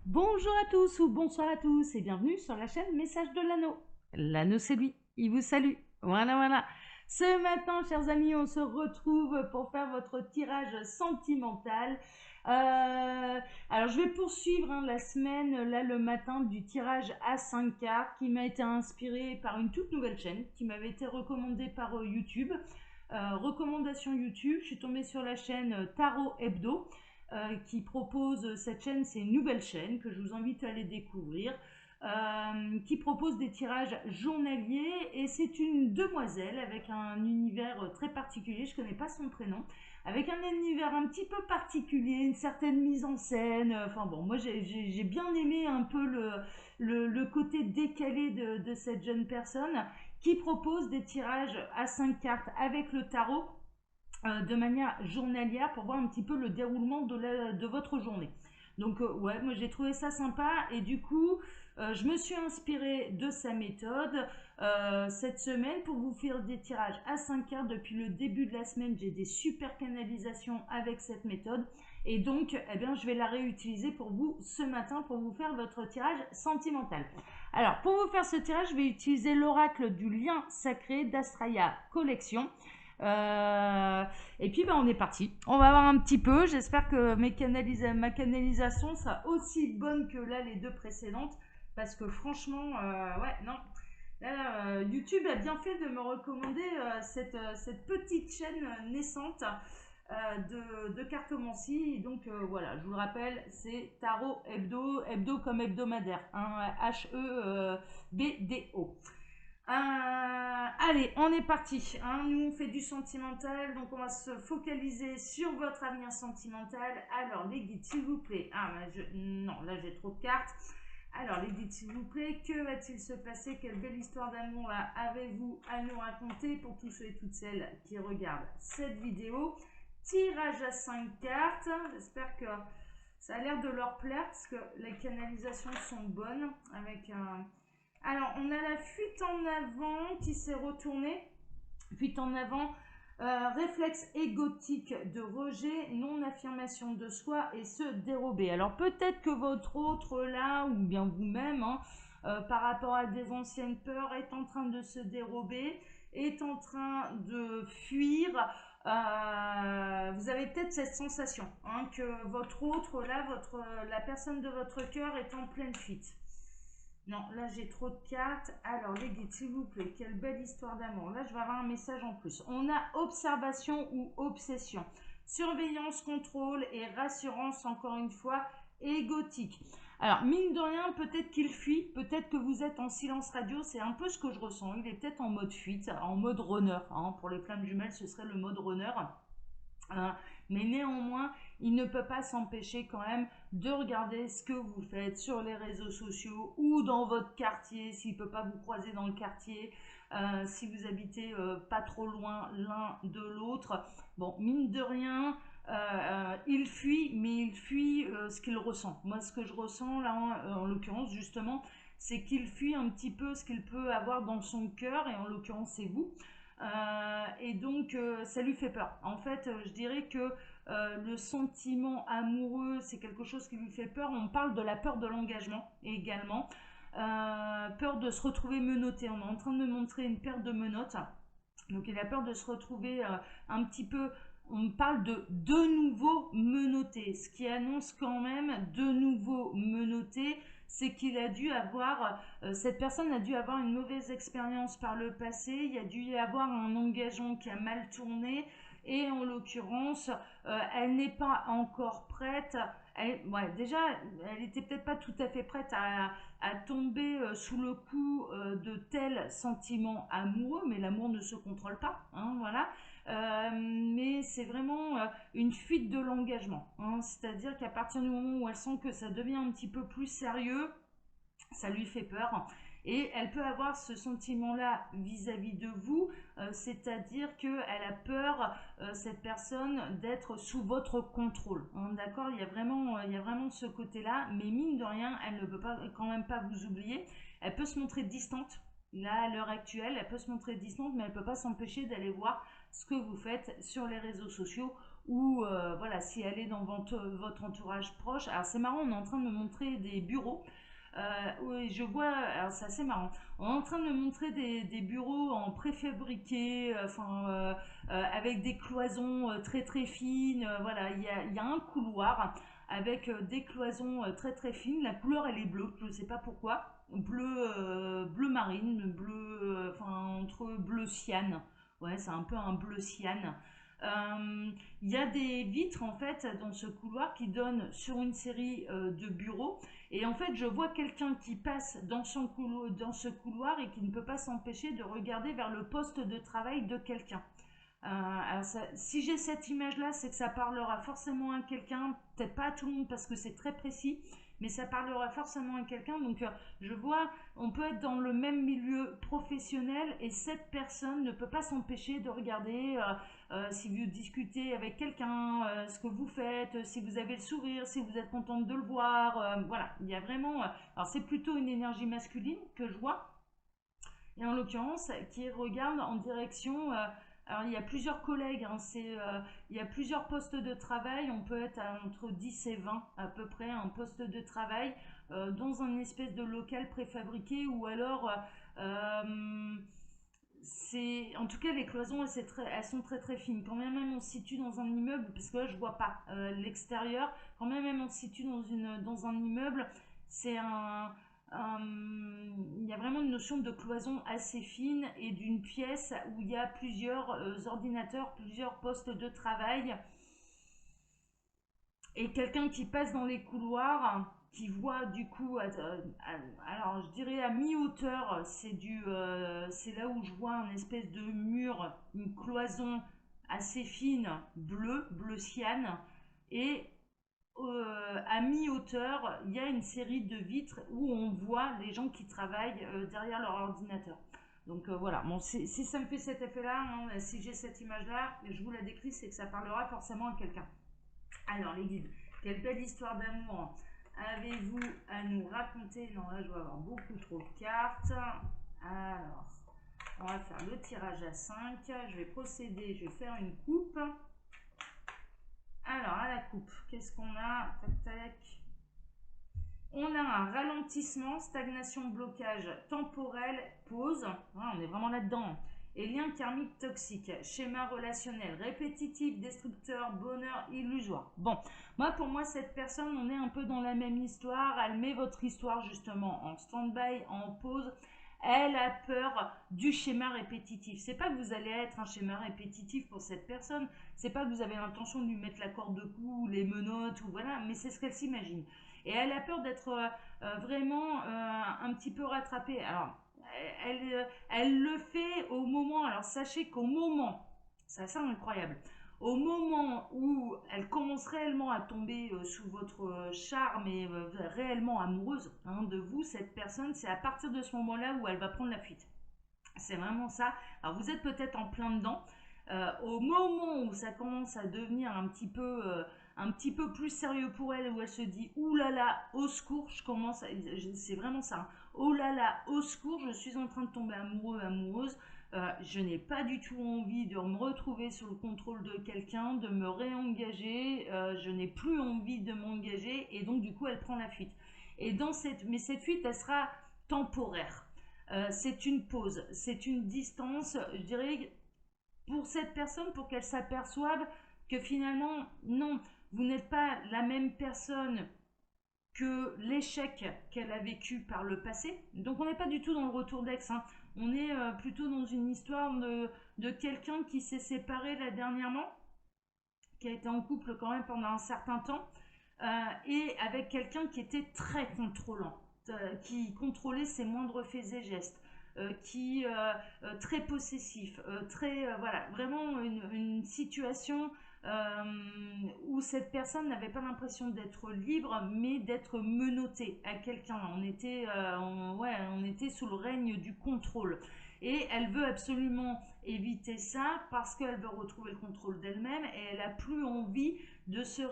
Bonjour à tous ou bonsoir à tous et bienvenue sur la chaîne Message de l'Anneau. L'Anneau c'est lui, il vous salue. Voilà, voilà. Ce matin, chers amis, on se retrouve pour faire votre tirage sentimental. Alors, je vais poursuivre la semaine, là, le matin, du tirage à 5 cartes qui m'a été inspiré par une toute nouvelle chaîne qui m'avait été recommandée par YouTube. Recommandation YouTube, je suis tombée sur la chaîne Tarot Hebdo. Qui propose cette chaîne, c'est une nouvelle chaîne que je vous invite à aller découvrir, qui propose des tirages journaliers et c'est une demoiselle avec un univers très particulier, je ne connais pas son prénom, avec un univers un petit peu particulier, une certaine mise en scène, enfin bon, moi j'ai bien aimé un peu le côté décalé de cette jeune personne qui propose des tirages à 5 cartes avec le tarot de manière journalière pour voir un petit peu le déroulement de votre journée. Donc ouais, moi j'ai trouvé ça sympa et du coup je me suis inspirée de sa méthode cette semaine pour vous faire des tirages à 5 cartes. Depuis le début de la semaine, j'ai des super canalisations avec cette méthode et donc eh bien, je vais la réutiliser pour vous ce matin pour vous faire votre tirage sentimental. Alors pour vous faire ce tirage, je vais utiliser l'oracle du lien sacré d'Astraya Collection. Et puis on est parti. On va voir un petit peu. J'espère que ma canalisation sera aussi bonne que là les deux précédentes. Parce que franchement, ouais, non. Là, YouTube a bien fait de me recommander cette petite chaîne naissante de cartomancie. Donc voilà, je vous le rappelle, c'est Tarot Hebdo, hebdo comme hebdomadaire, hein, H-E-B-D-O. Allez, on est parti. Hein. Nous, on fait du sentimental, donc on va se focaliser sur votre avenir sentimental. Alors, les guides, s'il vous plaît. Non, là, j'ai trop de cartes. Alors, les guides, s'il vous plaît, que va-t-il se passer? Quelle belle histoire d'amour avez-vous à nous raconter pour tous ceux et toutes celles qui regardent cette vidéo? Tirage à 5 cartes. J'espère que ça a l'air de leur plaire parce que les canalisations sont bonnes avec un. Alors, on a la fuite en avant qui s'est retournée. Fuite en avant, réflexe égotique de rejet, non-affirmation de soi et se dérober. Alors, peut-être que votre autre là, ou bien vous-même, par rapport à des anciennes peurs, est en train de se dérober, est en train de fuir. Vous avez peut-être cette sensation que votre autre là, la personne de votre cœur est en pleine fuite. Non, là j'ai trop de cartes. Alors les guides, s'il vous plaît, quelle belle histoire d'amour. Là je vais avoir un message en plus. On a observation ou obsession. Surveillance, contrôle et rassurance, encore une fois, égotique. Alors, mine de rien, peut-être qu'il fuit, peut-être que vous êtes en silence radio, c'est un peu ce que je ressens. Il est peut-être en mode fuite, en mode runner. Hein. Pour les flammes jumelles, ce serait le mode runner. Mais néanmoins, il ne peut pas s'empêcher quand même de regarder ce que vous faites sur les réseaux sociaux ou dans votre quartier, s'il ne peut pas vous croiser dans le quartier, si vous habitez pas trop loin l'un de l'autre. Bon, mine de rien, il fuit, mais il fuit ce qu'il ressent. Moi, ce que je ressens là, en l'occurrence, justement, c'est qu'il fuit un petit peu ce qu'il peut avoir dans son cœur, et en l'occurrence, c'est vous. Et donc, ça lui fait peur. En fait, je dirais que le sentiment amoureux, c'est quelque chose qui lui fait peur. On parle de la peur de l'engagement également. Peur de se retrouver menotté. On est en train de me montrer une paire de menottes. Donc il a peur de se retrouver un petit peu. On parle de nouveau menotté. Ce qui annonce quand même de nouveau menotté, c'est qu'il a dû avoir, cette personne a dû avoir une mauvaise expérience par le passé, il a dû y avoir un engagement qui a mal tourné, et en l'occurrence, elle n'est pas encore prête. Ouais, déjà, elle n'était peut-être pas tout à fait prête à tomber sous le coup de tels sentiments amoureux, mais l'amour ne se contrôle pas, hein, voilà. Mais c'est vraiment une fuite de l'engagement, hein, c'est-à-dire qu'à partir du moment où elle sent que ça devient un petit peu plus sérieux, ça lui fait peur. Et elle peut avoir ce sentiment-là vis-à-vis de vous, c'est-à-dire qu'elle a peur, cette personne, d'être sous votre contrôle. Hein, d'accord, il y a vraiment ce côté-là, mais mine de rien, elle ne peut pas, quand même pas vous oublier. Elle peut se montrer distante. Là, à l'heure actuelle, elle peut se montrer distante, mais elle ne peut pas s'empêcher d'aller voir ce que vous faites sur les réseaux sociaux ou voilà, si elle est dans votre entourage proche. Alors c'est marrant, on est en train de me montrer des bureaux. Oui, je vois, alors c'est assez marrant. On est en train de me montrer des bureaux en préfabriqué, avec des cloisons très très fines. Voilà, il y a un couloir avec des cloisons très très fines. La couleur elle est bleue, je ne sais pas pourquoi. Bleu marine, entre bleu cyan. Ouais, c'est un peu un bleu cyan. Il y a des vitres en fait dans ce couloir qui donnent sur une série de bureaux. Et en fait, je vois quelqu'un qui passe dans ce couloir et qui ne peut pas s'empêcher de regarder vers le poste de travail de quelqu'un. Si j'ai cette image-là, c'est que ça parlera forcément à quelqu'un, peut-être pas à tout le monde parce que c'est très précis, mais ça parlera forcément à quelqu'un. Donc je vois, on peut être dans le même milieu professionnel et cette personne ne peut pas s'empêcher de regarder si vous discutez avec quelqu'un, ce que vous faites, si vous avez le sourire, si vous êtes contente de le voir. Voilà, il y a vraiment... alors c'est plutôt une énergie masculine que je vois, et en l'occurrence qui regarde en direction... alors il y a plusieurs collègues, hein, il y a plusieurs postes de travail, on peut être entre 10 et 20 à peu près, un poste de travail dans un espèce de local préfabriqué ou alors... en tout cas les cloisons elles sont très très fines. Quand même on se situe dans un immeuble, parce que là je vois pas l'extérieur, quand même on se situe dans un immeuble, c'est il y a vraiment une notion de cloison assez fine et d'une pièce où il y a plusieurs ordinateurs, plusieurs postes de travail et quelqu'un qui passe dans les couloirs, qui voit du coup, alors je dirais à mi-hauteur, c'est là où je vois un espèce de mur, une cloison assez fine, bleu cyan, et à mi-hauteur, il y a une série de vitres où on voit les gens qui travaillent derrière leur ordinateur. Donc voilà, bon, si ça me fait cet effet-là, hein, si j'ai cette image-là, je vous la décris, c'est que ça parlera forcément à quelqu'un. Alors les guides, quelle belle histoire d'amour avez-vous à nous raconter? Non, là je vais avoir beaucoup trop de cartes. Alors, on va faire le tirage à 5. Je vais procéder, je vais faire une coupe. Alors, à la coupe, qu'est-ce qu'on a? Tac, tac. On a un ralentissement, stagnation, blocage temporel, pause. On est vraiment là-dedans. Et lien karmique toxique, schéma relationnel, répétitif, destructeur, bonheur illusoire. Bon, pour moi, cette personne, on est un peu dans la même histoire. Elle met votre histoire justement en stand-by, en pause. Elle a peur du schéma répétitif. C'est pas que vous allez être un schéma répétitif pour cette personne. C'est pas que vous avez l'intention de lui mettre la corde de cou, les menottes, ou voilà, mais c'est ce qu'elle s'imagine. Et elle a peur d'être vraiment un petit peu rattrapée. Alors, elle le fait au moment, alors sachez qu'au moment, c'est assez incroyable, au moment où elle commence réellement à tomber sous votre charme et réellement amoureuse de vous, cette personne, c'est à partir de ce moment-là où elle va prendre la fuite. C'est vraiment ça. Alors vous êtes peut-être en plein dedans. Au moment où ça commence à devenir un petit peu plus sérieux pour elle, où elle se dit ouh là là, au secours, c'est vraiment ça. Hein. Oh là là, au secours, je suis en train de tomber amoureux, amoureuse. Je n'ai pas du tout envie de me retrouver sous le contrôle de quelqu'un, de me réengager. Je n'ai plus envie de m'engager et donc du coup, elle prend la fuite. Mais cette fuite, elle sera temporaire. C'est une pause, c'est une distance, je dirais, pour cette personne, pour qu'elle s'aperçoive que finalement, non, vous n'êtes pas la même personne que l'échec qu'elle a vécu par le passé. Donc on n'est pas du tout dans le retour d'ex, hein. On est plutôt dans une histoire de quelqu'un qui s'est séparé là dernièrement, qui a été en couple quand même pendant un certain temps, et avec quelqu'un qui était très contrôlant, qui contrôlait ses moindres faits et gestes, très possessif, voilà, vraiment une situation où cette personne n'avait pas l'impression d'être libre, mais d'être menottée à quelqu'un. On était sous le règne du contrôle. Et elle veut absolument éviter ça parce qu'elle veut retrouver le contrôle d'elle-même et elle n'a plus envie de se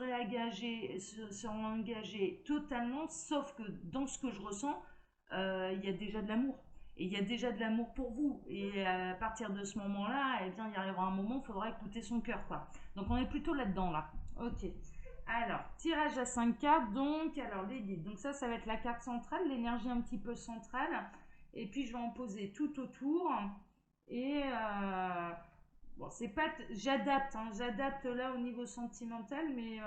engager totalement, sauf que dans ce que je ressens, il y a déjà de l'amour. Et il y a déjà de l'amour pour vous. Et à partir de ce moment-là, eh bien, il y arrivera un moment où il faudra écouter son cœur, quoi. Donc on est plutôt là-dedans, là. Ok. Alors, tirage à 5 cartes, donc, alors les guides. Donc ça va être la carte centrale, l'énergie un petit peu centrale. Et puis je vais en poser tout autour. Et bon, c'est pas, j'adapte, hein, j'adapte là au niveau sentimental, mais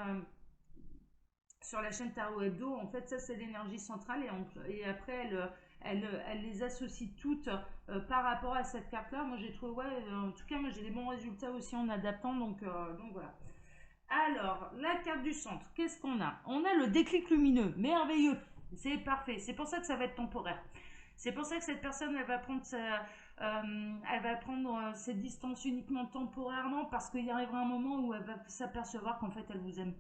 sur la chaîne Tarot Hebdo, en fait, ça c'est l'énergie centrale et après elle les associe toutes par rapport à cette carte-là. Moi j'ai trouvé, ouais, en tout cas, moi j'ai des bons résultats aussi en adaptant, donc voilà. Alors, la carte du centre, qu'est-ce qu'on a? On a le déclic lumineux, merveilleux, c'est parfait, c'est pour ça que ça va être temporaire. C'est pour ça que cette personne, elle va prendre ses distances uniquement temporairement parce qu'il y arrivera un moment où elle va s'apercevoir qu'en fait, elle vous aime.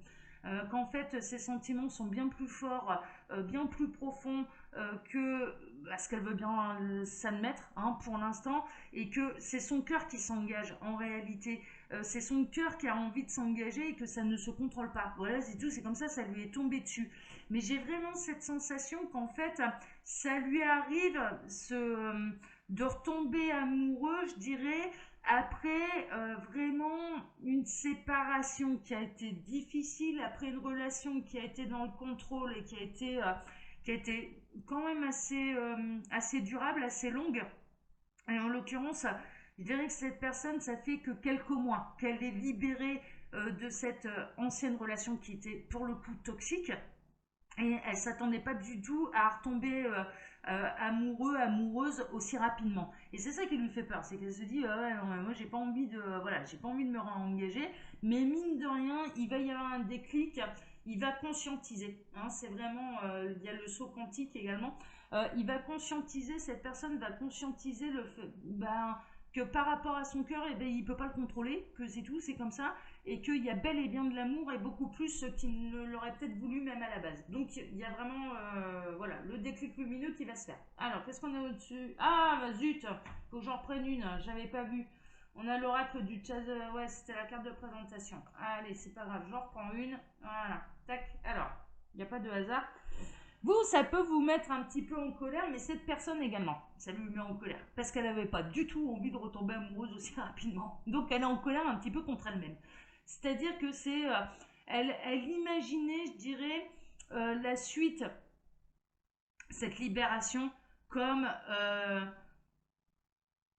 Qu'en fait, ses sentiments sont bien plus forts, bien plus profonds que ce qu'elle veut bien s'admettre hein, pour l'instant, et que c'est son cœur qui s'engage en réalité. C'est son cœur qui a envie de s'engager et que ça ne se contrôle pas. Voilà, c'est tout, c'est comme ça lui est tombé dessus. Mais j'ai vraiment cette sensation qu'en fait, ça lui arrive de retomber amoureux, je dirais, après vraiment une séparation qui a été difficile, après une relation qui a été dans le contrôle et qui a été quand même assez durable, assez longue. Et en l'occurrence, je dirais que cette personne, ça fait que quelques mois qu'elle est libérée de cette ancienne relation qui était pour le coup toxique. Et elle s'attendait pas du tout à retomber amoureux, amoureuse aussi rapidement. Et c'est ça qui lui fait peur, c'est qu'elle se dit ouais, non, moi j'ai pas envie de voilà, j'ai pas envie de me réengager, mais mine de rien, il va y avoir un déclic, il va conscientiser. Hein, c'est vraiment, il y a le saut quantique également. Il va conscientiser, cette personne va conscientiser le fait, que par rapport à son cœur, eh ben, il ne peut pas le contrôler, que c'est tout, c'est comme ça, et qu'il y a bel et bien de l'amour et beaucoup plus qu'il ne l'aurait peut-être voulu même à la base. Donc il y a vraiment voilà, le déclic lumineux qui va se faire. Alors, qu'est-ce qu'on a au-dessus? Ah, bah, zut, faut que j'en reprenne une, j'avais pas vu. On a l'oracle du chat, ouais, c'était la carte de présentation. Allez, c'est pas grave, j'en reprends une. Voilà, tac. Alors, il n'y a pas de hasard. Vous, ça peut vous mettre un petit peu en colère, mais cette personne également, ça lui met en colère. Parce qu'elle n'avait pas du tout envie de retomber amoureuse aussi rapidement. Donc elle est en colère un petit peu contre elle-même. C'est-à-dire que elle imaginait, je dirais, la suite, cette libération, comme...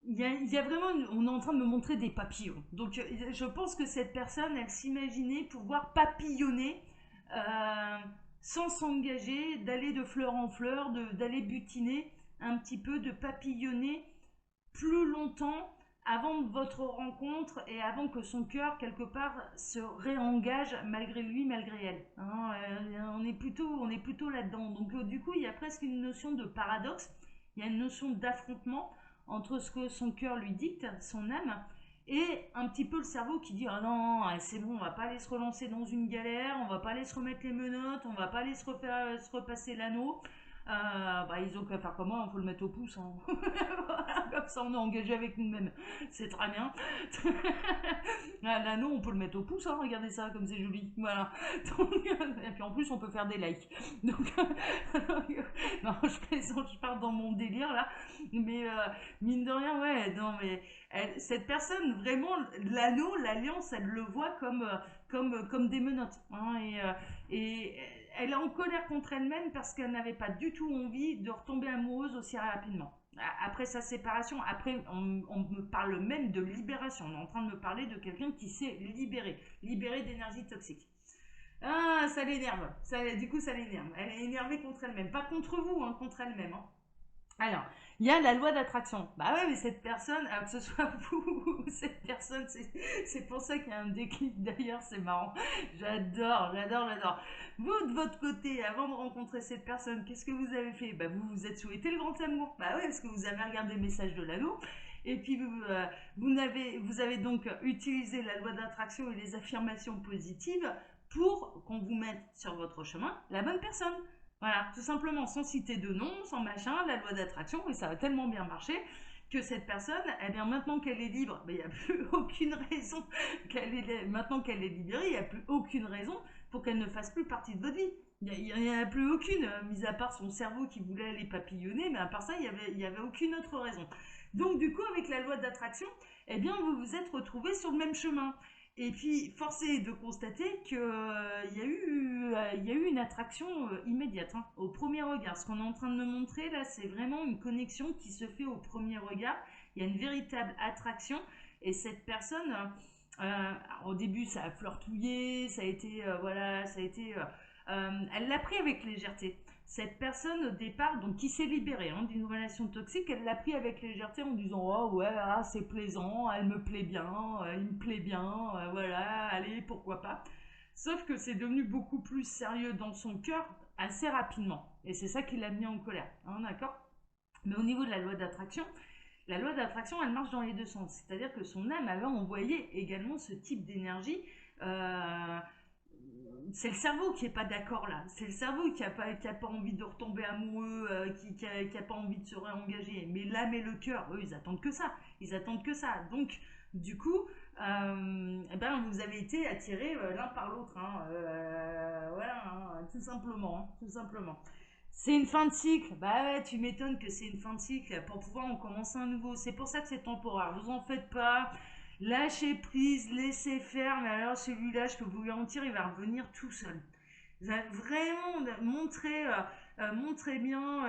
il y a vraiment, on est en train de me montrer des papillons. Donc je pense que cette personne, elle s'imaginait pouvoir papillonner sans s'engager, d'aller de fleur en fleur, d'aller butiner un petit peu, de papillonner plus longtemps avant votre rencontre et avant que son cœur, quelque part, se réengage malgré lui, malgré elle. Hein, on est plutôt là-dedans. Donc du coup, il y a presque une notion de paradoxe, il y a une notion d'affrontement entre ce que son cœur lui dicte, son âme, et un petit peu le cerveau qui dit ah non, c'est bon, on va pas aller se relancer dans une galère, on va pas aller se remettre les menottes, on va pas aller se repasser l'anneau. Ils ont qu'à faire comme moi, on peut le mettre au pouce. Hein. Voilà, comme ça on est engagé avec nous-mêmes. C'est très bien. L'anneau, on peut le mettre au pouce, hein. Regardez ça, comme c'est joli. Voilà. Donc, et puis en plus, on peut faire des likes. Donc, non, je plaisante, je pars dans mon délire là. Mais mine de rien, ouais, non, mais cette personne, vraiment, l'anneau, l'alliance, elle le voit comme des menottes. Hein, et elle est en colère contre elle-même parce qu'elle n'avait pas du tout envie de retomber amoureuse aussi rapidement. Après sa séparation, après on me parle même de libération. On est en train de me parler de quelqu'un qui s'est libéré d'énergie toxique. Ah, ça l'énerve. Du coup, ça l'énerve. Elle est énervée contre elle-même. Pas contre vous, hein, contre elle-même. Hein. Alors, il y a la loi d'attraction. Bah ouais, mais cette personne, que ce soit vous ou cette personne, c'est pour ça qu'il y a un déclic d'ailleurs, c'est marrant. J'adore. Vous, de votre côté, avant de rencontrer cette personne, qu'est-ce que vous avez fait? Bah vous vous êtes souhaité le grand amour. Bah ouais, parce que vous avez regardé le message de l'anneau. Et puis vous avez donc utilisé la loi d'attraction et les affirmations positives pour qu'on vous mette sur votre chemin la bonne personne. Voilà, tout simplement, sans citer de nom, sans machin, la loi d'attraction, et ça a tellement bien marché que cette personne, eh bien maintenant qu'elle est libre, il n'y a plus aucune raison maintenant qu'elle est libérée, il n'y a plus aucune raison pour qu'elle ne fasse plus partie de votre vie. Il n'y en a plus aucune, mis à part son cerveau qui voulait aller papillonner, mais à part ça, il y avait aucune autre raison. Donc du coup, avec la loi d'attraction, eh bien, vous vous êtes retrouvés sur le même chemin. Et puis, force est de constater qu'il y a eu une attraction immédiate, hein, au premier regard. Ce qu'on est en train de me montrer là, c'est vraiment une connexion qui se fait au premier regard. Il y a une véritable attraction. Et cette personne, au début, ça a flirtouillé, ça a été, voilà, ça a été elle l'a pris avec légèreté. Cette personne au départ, donc qui s'est libérée hein, d'une relation toxique, elle l'a pris avec légèreté en disant oh ouais ah, c'est plaisant, elle me plaît bien, il me plaît bien, voilà, allez pourquoi pas. Sauf que c'est devenu beaucoup plus sérieux dans son cœur assez rapidement, et c'est ça qui l'a mis en colère, hein, d'accord. Mais au niveau de la loi d'attraction, elle marche dans les deux sens. C'est-à-dire que son âme avait envoyé également ce type d'énergie. Euh, c'est le cerveau qui est pas d'accord là. C'est le cerveau qui a pas envie de retomber amoureux, qui a pas envie de se réengager. Mais l'âme et le cœur, eux, ils attendent que ça. Ils attendent que ça. Donc, du coup, eh ben, vous avez été attirés l'un par l'autre. Hein. Voilà, hein, tout simplement. Hein, tout simplement. C'est une fin de cycle. Bah ouais, tu m'étonnes que c'est une fin de cycle. Pour pouvoir en commencer un nouveau. C'est pour ça que c'est temporaire. Vous en faites pas. Lâchez prise, laissez faire, mais alors celui-là, je peux vous garantir, il va revenir tout seul. Vous avez vraiment montrez bien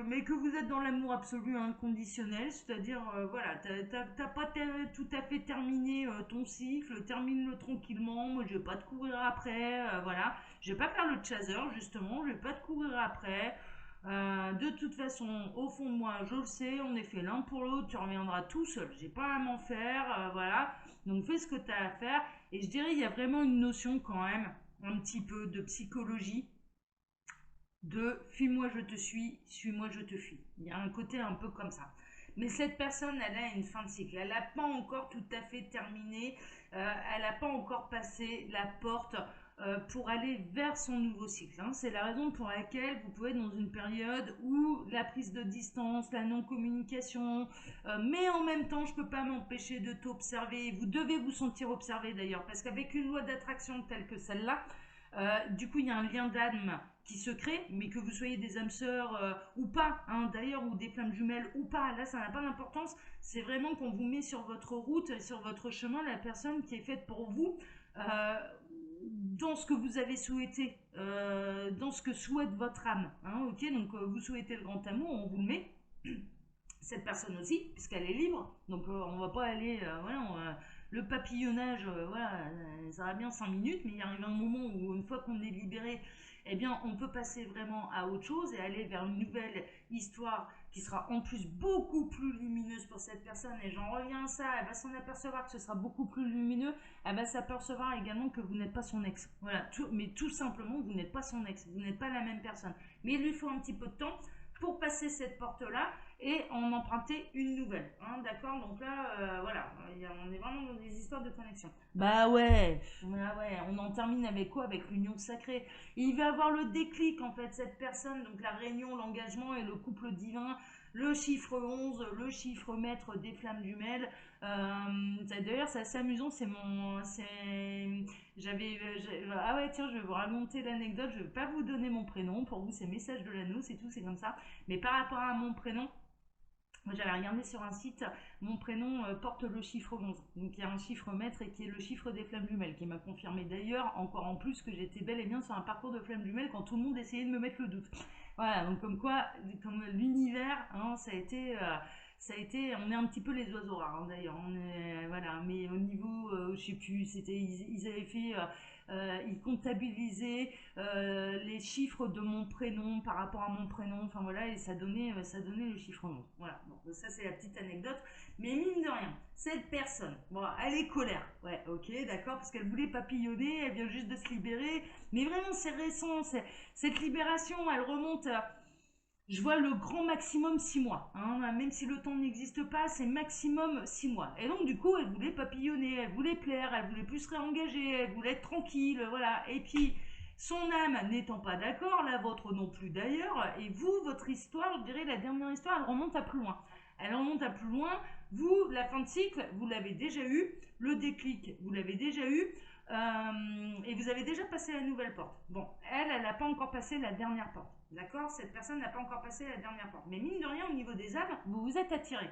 mais que vous êtes dans l'amour absolu inconditionnel, c'est-à-dire, voilà, t'as pas tout à fait terminé ton cycle, termine-le tranquillement, moi je vais pas te courir après, voilà, je vais pas faire le chaser justement, je vais pas te courir après, de toute façon, au fond de moi, je le sais, on est fait l'un pour l'autre, tu reviendras tout seul, j'ai pas à m'en faire, voilà. Donc fais ce que tu as à faire. Et je dirais, il y a vraiment une notion quand même, un petit peu de psychologie, de fuis-moi je te suis-moi je te fuis. Il y a un côté un peu comme ça. Mais cette personne, elle a une fin de cycle. Elle n'a pas encore tout à fait terminé. Elle n'a pas encore passé la porte pour aller vers son nouveau cycle. Hein. C'est la raison pour laquelle vous pouvez être dans une période où la prise de distance, la non-communication, mais en même temps, je ne peux pas m'empêcher de t'observer. Vous devez vous sentir observé d'ailleurs, parce qu'avec une loi d'attraction telle que celle-là, du coup, il y a un lien d'âme qui se crée, mais que vous soyez des âmes sœurs ou pas, hein, d'ailleurs, ou des flammes jumelles ou pas, là, ça n'a pas d'importance. C'est vraiment qu'on vous met sur votre route, sur votre chemin, la personne qui est faite pour vous, euh, dans ce que vous avez souhaité, dans ce que souhaite votre âme. Hein, ok, donc vous souhaitez le grand amour, on vous le met. Cette personne aussi, puisqu'elle est libre, donc on va pas aller, le papillonnage, voilà, ça va bien 5 minutes, mais il arrive un moment où une fois qu'on est libéré, eh bien on peut passer vraiment à autre chose et aller vers une nouvelle histoire qui sera en plus beaucoup plus lumineuse pour cette personne. Et j'en reviens à ça, elle va s'en apercevoir que ce sera beaucoup plus lumineux, elle va s'apercevoir également que vous n'êtes pas son ex. Voilà, mais tout simplement, vous n'êtes pas son ex, vous n'êtes pas la même personne. Mais il lui faut un petit peu de temps pour passer cette porte-là et en emprunter une nouvelle. Hein, d'accord. Donc là, voilà, on est vraiment dans des histoires de connexion. Bah ouais, on en termine avec quoi? Avec l'union sacrée. Il va avoir le déclic, en fait, cette personne, donc la réunion, l'engagement et le couple divin, le chiffre 11, le chiffre maître des flammes jumelles. D'ailleurs, c'est assez amusant, ah ouais, tiens, je vais vous raconter l'anecdote, je vais pas vous donner mon prénom, pour vous c'est message de l'anneau, c'est tout, c'est comme ça. Mais par rapport à mon prénom, moi, j'avais regardé sur un site, mon prénom porte le chiffre 11. Donc il y a un chiffre maître et qui est le chiffre des flammes jumelles, qui m'a confirmé d'ailleurs, encore en plus, que j'étais bel et bien sur un parcours de flammes jumelles quand tout le monde essayait de me mettre le doute. Voilà, donc comme quoi, comme l'univers, hein, on est un petit peu les oiseaux rares hein, d'ailleurs. Voilà, mais au niveau, je sais plus, ils avaient fait, ils comptabilisaient les chiffres de mon prénom par rapport à mon prénom, enfin voilà, et ça donnait le chiffre 11. Voilà, donc ça c'est la petite anecdote. Mais mine de rien, cette personne, bon, elle est colère, ouais, ok, d'accord, parce qu'elle voulait papillonner, elle vient juste de se libérer, mais vraiment c'est récent, cette libération, elle remonte à, je vois le grand maximum 6 mois. Hein, même si le temps n'existe pas, c'est maximum 6 mois. Et donc, du coup, elle voulait papillonner, elle voulait plaire, elle voulait plus se réengager, elle voulait être tranquille, voilà. Et puis, son âme n'étant pas d'accord, la vôtre non plus d'ailleurs, et vous, votre histoire, je dirais la dernière histoire, elle remonte à plus loin. Elle remonte à plus loin. Vous, la fin de cycle, vous l'avez déjà eu. Le déclic, vous l'avez déjà eu. et vous avez déjà passé la nouvelle porte. Bon, elle n'a pas encore passé la dernière porte. D'accord? Cette personne n'a pas encore passé la dernière porte. Mais mine de rien, au niveau des âmes, vous vous êtes attirés.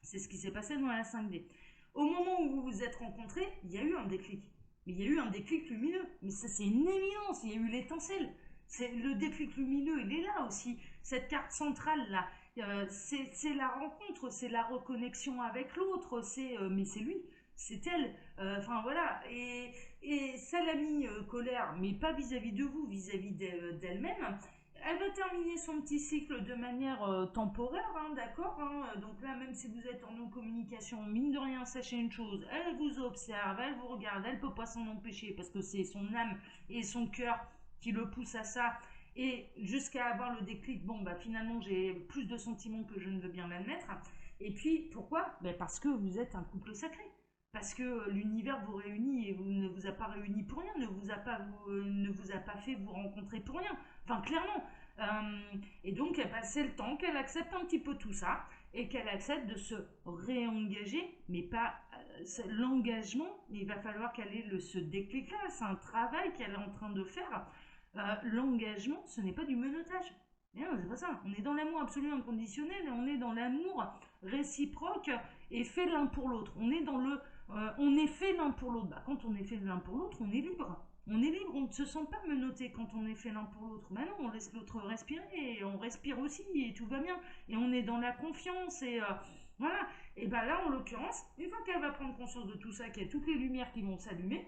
C'est ce qui s'est passé dans la 5D. Au moment où vous vous êtes rencontrés, il y a eu un déclic. Mais il y a eu un déclic lumineux. Mais ça, c'est une évidence. Il y a eu l'étincelle. Le déclic lumineux, il est là aussi. Cette carte centrale là, c'est la rencontre, c'est la reconnexion avec l'autre. Mais c'est lui, c'est elle. Enfin voilà. Et ça l'a mis colère, mais pas vis-à-vis de vous, vis-à-vis d'elle-même. Elle va terminer son petit cycle de manière temporaire, hein, d'accord, hein. Donc là, même si vous êtes en non-communication, mine de rien, sachez une chose, elle vous observe, elle vous regarde, elle ne peut pas s'en empêcher parce que c'est son âme et son cœur qui le poussent à ça. Et jusqu'à avoir le déclic, bon, bah finalement, j'ai plus de sentiments que je ne veux bien l'admettre. Et puis, pourquoi? Ben parce que vous êtes un couple sacré. Parce que l'univers vous réunit et ne vous a pas réuni pour rien, ne vous a pas fait vous rencontrer pour rien. Enfin, clairement. Et donc, c'est le temps qu'elle accepte un petit peu tout ça et qu'elle accepte de se réengager, mais pas l'engagement. Il va falloir qu'elle ait ce déclic-là. C'est un travail qu'elle est en train de faire. L'engagement, ce n'est pas du menottage. Mais non, c'est pas ça. On est dans l'amour absolu inconditionnel et on est dans l'amour réciproque et fait l'un pour l'autre. On est fait l'un pour l'autre. Bah, quand on est fait l'un pour l'autre, on est libre. On est libre, on ne se sent pas menotté quand on est fait l'un pour l'autre. Bah non, on laisse l'autre respirer et on respire aussi et tout va bien. Et on est dans la confiance et voilà. Et bah là, en l'occurrence, une fois qu'elle va prendre conscience de tout ça, qu'il y a toutes les lumières qui vont s'allumer,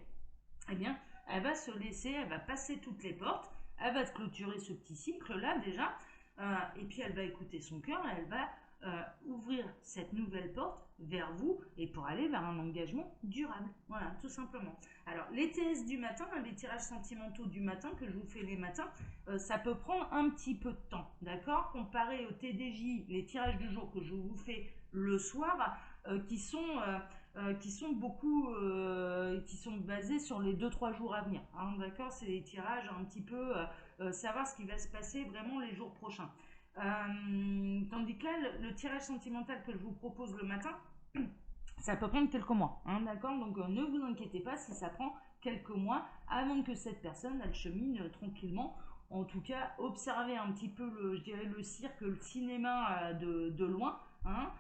eh bien, elle va se laisser, elle va passer toutes les portes, elle va clôturer ce petit cycle-là déjà, et puis elle va écouter son cœur, elle va ouvrir cette nouvelle porte vers vous et pour aller vers un engagement durable. Voilà, tout simplement. Alors, les TS du matin, les tirages sentimentaux du matin que je vous fais les matins, ça peut prendre un petit peu de temps, d'accord? Comparé au TDJ, les tirages du jour que je vous fais le soir, qui sont beaucoup, qui sont basés sur les 2-3 jours à venir. Hein, d'accord? C'est des tirages un petit peu, savoir ce qui va se passer vraiment les jours prochains. Tandis que là, le tirage sentimental que je vous propose le matin, ça peut prendre quelques mois. Hein, d'accord? Donc ne vous inquiétez pas si ça prend quelques mois avant que cette personne, elle chemine tranquillement. En tout cas, observez un petit peu, je dirais, le cirque, le cinéma de loin. Hein,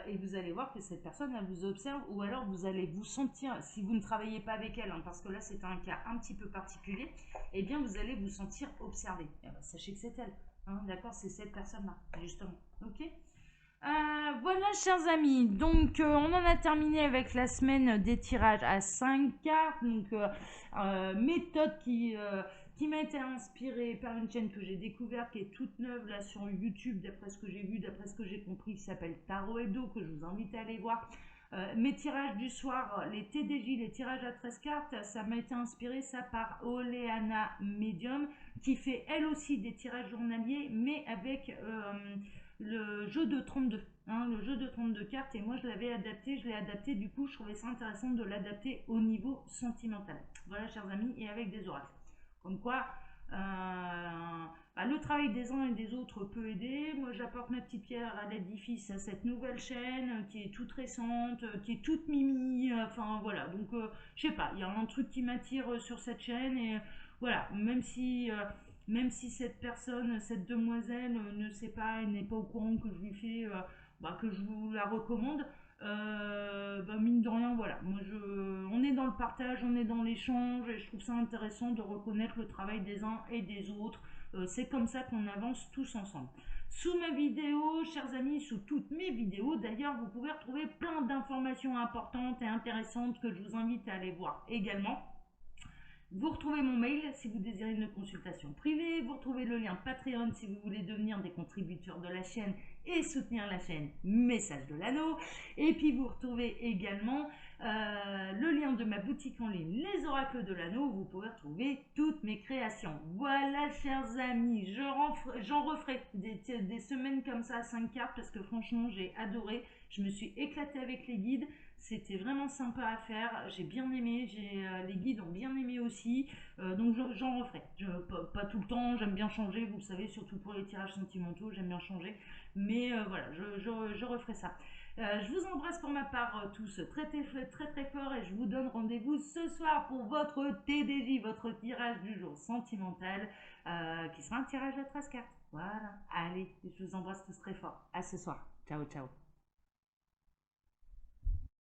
et vous allez voir que cette personne, elle vous observe, ou alors vous allez vous sentir, si vous ne travaillez pas avec elle, hein, parce que là c'est un cas un petit peu particulier, eh bien vous allez vous sentir observé. Eh ben, sachez que c'est elle, hein, d'accord, c'est cette personne-là, justement. Ok. Voilà, chers amis, donc on en a terminé avec la semaine des tirages à 5 cartes, donc méthode qui m'a été inspirée par une chaîne que j'ai découverte, qui est toute neuve là sur YouTube, d'après ce que j'ai vu, d'après ce que j'ai compris, qui s'appelle Tarot Hebdo, que je vous invite à aller voir. Mes tirages du soir, les TDJ, les tirages à 13 cartes, ça m'a été inspiré ça par Oleana Medium, qui fait elle aussi des tirages journaliers, mais avec le jeu de 32. Hein, le jeu de 32 cartes, et moi je l'ai adapté, du coup je trouvais ça intéressant de l'adapter au niveau sentimental. Voilà, chers amis, et avec des oracles. Comme quoi, le travail des uns et des autres peut aider. Moi, j'apporte ma petite pierre à l'édifice à cette nouvelle chaîne qui est toute récente, qui est toute mimi. Enfin, voilà. Donc, je sais pas, il y a un truc qui m'attire sur cette chaîne. Et voilà, même si cette personne, cette demoiselle, ne sait pas, elle n'est pas au courant que je lui fais, que je vous la recommande. Mine de rien, voilà. On est dans le partage, on est dans l'échange, et je trouve ça intéressant de reconnaître le travail des uns et des autres. C'est comme ça qu'on avance tous ensemble. Sous ma vidéo, chers amis, sous toutes mes vidéos, d'ailleurs, vous pouvez retrouver plein d'informations importantes et intéressantes que je vous invite à aller voir également. Vous retrouvez mon mail si vous désirez une consultation privée, vous retrouvez le lien Patreon si vous voulez devenir des contributeurs de la chaîne et soutenir la chaîne Message de l'Anneau. Et puis vous retrouvez également le lien de ma boutique en ligne Les Oracles de l'Anneau où vous pouvez retrouver toutes mes créations. Voilà, chers amis, j'en referai des semaines comme ça à 5 cartes parce que franchement j'ai adoré, je me suis éclatée avec les guides. C'était vraiment sympa à faire. J'ai bien aimé. Les guides ont bien aimé aussi. Donc j'en referai. Pas tout le temps. J'aime bien changer. Vous le savez, surtout pour les tirages sentimentaux, j'aime bien changer. Mais voilà, je referai ça. Je vous embrasse pour ma part tous très fort et je vous donne rendez-vous ce soir pour votre TDJ, votre tirage du jour sentimental, qui sera un tirage à 13 cartes. Voilà. Allez, je vous embrasse tous très fort. À ce soir. Ciao, ciao.